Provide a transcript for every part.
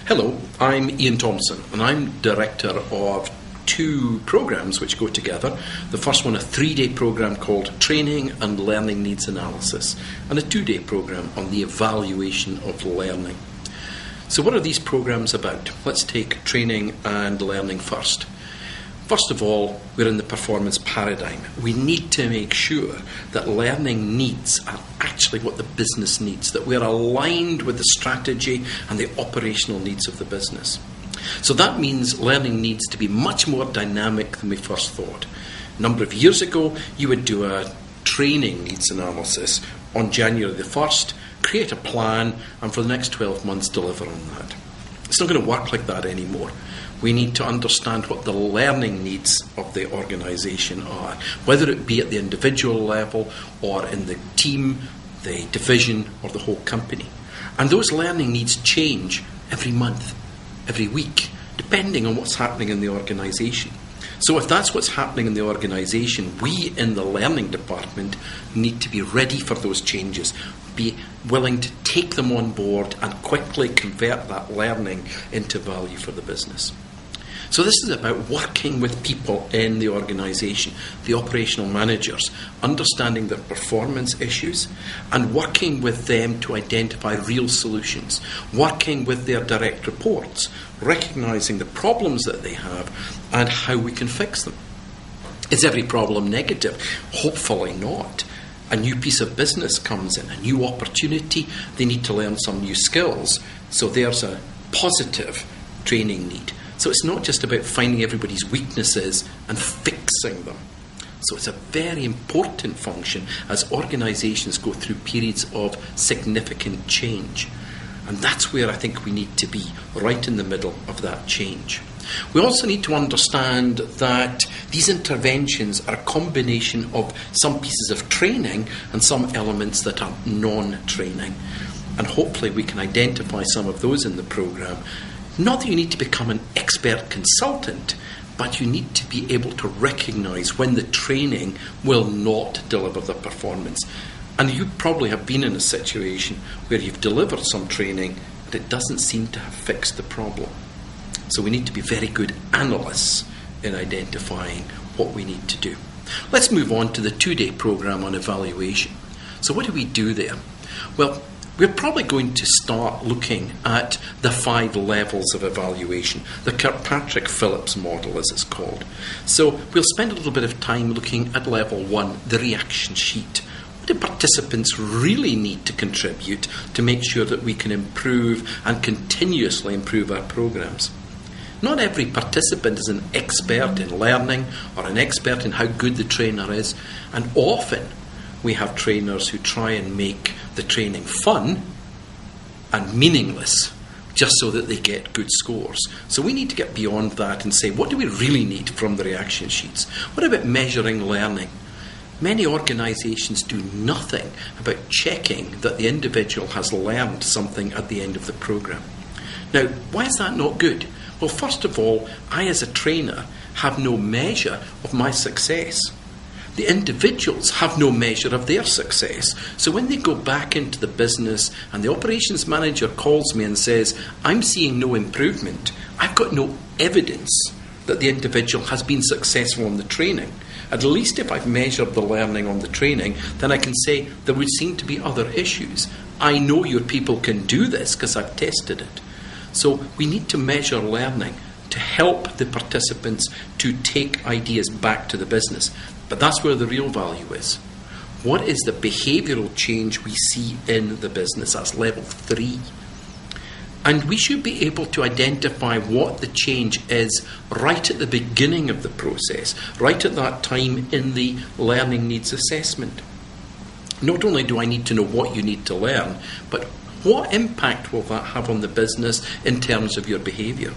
Hello, I'm Ian Thompson and I'm Director of two programs which go together. The first one, a 3-day program called Training and Learning Needs Analysis, and a 2-day program on the evaluation of learning. So what are these programs about? Let's take training and learning first. First of all, we're in the performance paradigm. We need to make sure that learning needs are actually what the business needs, that we're aligned with the strategy and the operational needs of the business. So that means learning needs to be much more dynamic than we first thought. A number of years ago, you would do a training needs analysis on January the 1st, create a plan, and for the next 12 months deliver on that. It's not going to work like that anymore. We need to understand what the learning needs of the organisation are, whether it be at the individual level or in the team, the division, or the whole company. And those learning needs change every month, every week, depending on what's happening in the organisation. So if that's what's happening in the organisation, we in the learning department need to be ready for those changes, be willing to take them on board and quickly convert that learning into value for the business. So this is about working with people in the organisation, the operational managers, understanding their performance issues and working with them to identify real solutions, working with their direct reports, recognising the problems that they have and how we can fix them. Is every problem negative? Hopefully not. A new piece of business comes in, a new opportunity, they need to learn some new skills. So there's a positive training need. So it's not just about finding everybody's weaknesses and fixing them. So it's a very important function as organisations go through periods of significant change. And that's where I think we need to be, right in the middle of that change. We also need to understand that these interventions are a combination of some pieces of training and some elements that are non-training. And hopefully we can identify some of those in the programme. Not that you need to become an expert consultant, but you need to be able to recognise when the training will not deliver the performance. And you probably have been in a situation where you've delivered some training and it doesn't seem to have fixed the problem. So we need to be very good analysts in identifying what we need to do. Let's move on to the 2-day programme on evaluation. So what do we do there? Well, we're probably going to start looking at the 5 levels of evaluation, the Kirkpatrick Phillips model as it's called. So we'll spend a little bit of time looking at level 1, the reaction sheet. What do participants really need to contribute to make sure that we can improve and continuously improve our programs? Not every participant is an expert in learning or an expert in how good the trainer is, and often we have trainers who try and make the training fun and meaningless just so that they get good scores. So we need to get beyond that and say, what do we really need from the reaction sheets? What about measuring learning? Many organisations do nothing about checking that the individual has learned something at the end of the programme. Now, why is that not good? Well, first of all, I as a trainer have no measure of my success. The individuals have no measure of their success. So when they go back into the business and the operations manager calls me and says, I'm seeing no improvement, I've got no evidence that the individual has been successful in the training. At least if I've measured the learning on the training, then I can say there would seem to be other issues. I know your people can do this because I've tested it. So we need to measure learning to help the participants to take ideas back to the business. But that's where the real value is. What is the behavioural change we see in the business? That's level 3. And we should be able to identify what the change is right at the beginning of the process, right at that time in the learning needs assessment. Not only do I need to know what you need to learn, but what impact will that have on the business in terms of your behaviour?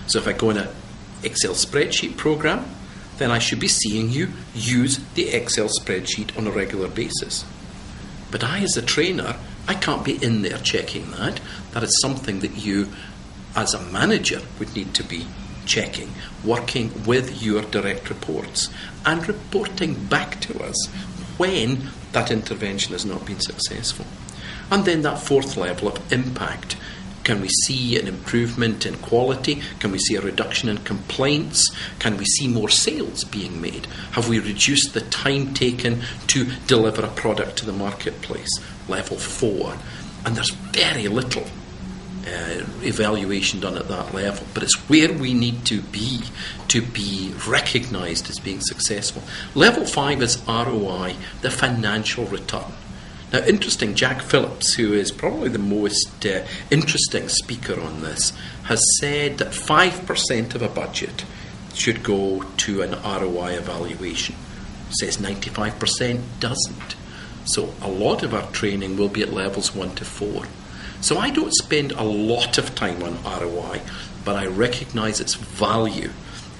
So if I go in an Excel spreadsheet program, then I should be seeing you use the Excel spreadsheet on a regular basis. But I, as a trainer, I can't be in there checking that. That is something that you, as a manager, would need to be checking, working with your direct reports and reporting back to us when that intervention has not been successful. And then that 4th level of impact Can we see an improvement in quality? Can we see a reduction in complaints? Can we see more sales being made? Have we reduced the time taken to deliver a product to the marketplace? Level 4. And there's very little evaluation done at that level, but it's where we need to be recognised as being successful. Level 5 is ROI, the financial return. Now, interesting, Jack Phillips, who is probably the most interesting speaker on this, has said that 5% of a budget should go to an ROI evaluation. Says 95% doesn't. So a lot of our training will be at levels 1 to 4. So I don't spend a lot of time on ROI, but I recognise its value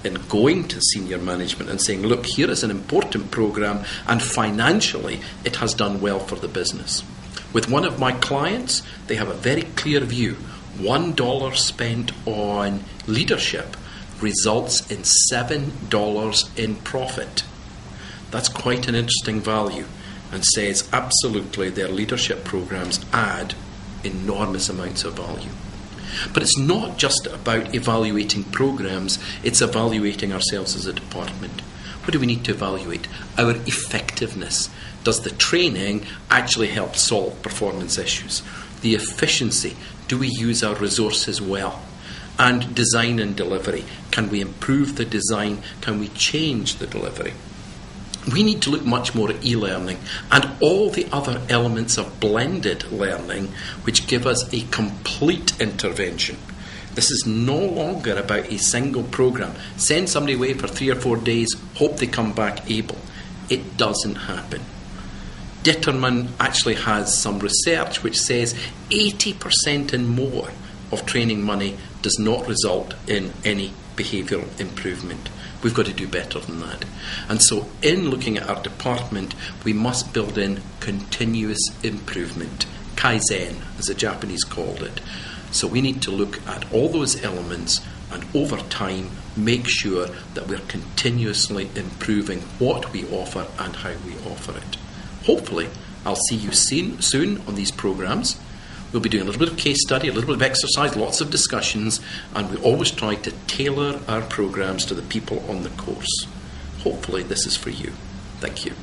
in going to senior management and saying, look, here is an important program, and financially it has done well for the business. With one of my clients, they have a very clear view. $1 spent on leadership results in $7 in profit. That's quite an interesting value, and says absolutely their leadership programs add enormous amounts of value. But it's not just about evaluating programs, it's evaluating ourselves as a department. What do we need to evaluate? Our effectiveness. Does the training actually help solve performance issues? The efficiency. Do we use our resources well? And design and delivery. Can we improve the design? Can we change the delivery? We need to look much more at e-learning and all the other elements of blended learning which give us a complete intervention. This is no longer about a single program. Send somebody away for 3 or 4 days, hope they come back able. It doesn't happen. Ditterman actually has some research which says 80% and more of training money does not result in any behavioural improvement. We've got to do better than that. And so in looking at our department, we must build in continuous improvement. Kaizen, as the Japanese called it. So we need to look at all those elements and over time make sure that we're continuously improving what we offer and how we offer it. Hopefully, I'll see you soon on these programs. We'll be doing a little bit of case study, a little bit of exercise, lots of discussions, and we always try to tailor our programs to the people on the course. Hopefully this is for you. Thank you.